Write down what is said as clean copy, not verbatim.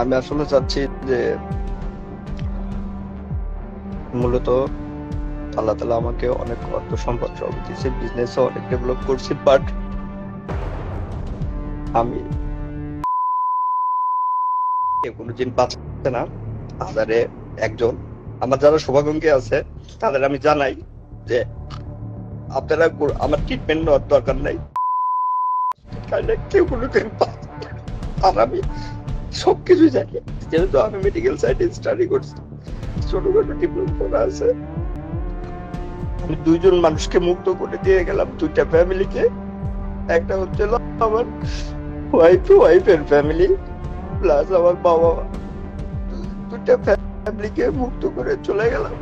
আমি আসলে চাচ্ছি যে মূলত আল্লাহ তাআলা আমাকে অনেক অর্থ সম্পদ সব দিয়েছে, বিজনেসও অনেক ডেভেলপ করছি, বাট আমি কেউ কোনোদিন পাচ্ছে না। হাজারে একজন আমার যারা শুভাকাঙ্ক্ষী আছে তাদের আমি জানাই যে আপনারা আমার ট্রিটমেন্ট নেওয়ার দরকার নাই, তাহলে কেউ কোনোদিন পাচ্ছে না। আর আমি সবকিছু জানি, যেহেতু আমি মেডিকেল সাইডে স্টাডি করছি, ছোটখাটো ডিপ্লোমা করা আছে। আমি দুইজন মানুষকে মুক্ত করে দিয়ে গেলাম, দুইটা ফ্যামিলিকে। একটা হচ্ছে আমার ওয়াইফের ফ্যামিলি, প্লাস আমার বাবা, দুইটা ফ্যামিলিকে মুক্ত করে চলে গেলাম।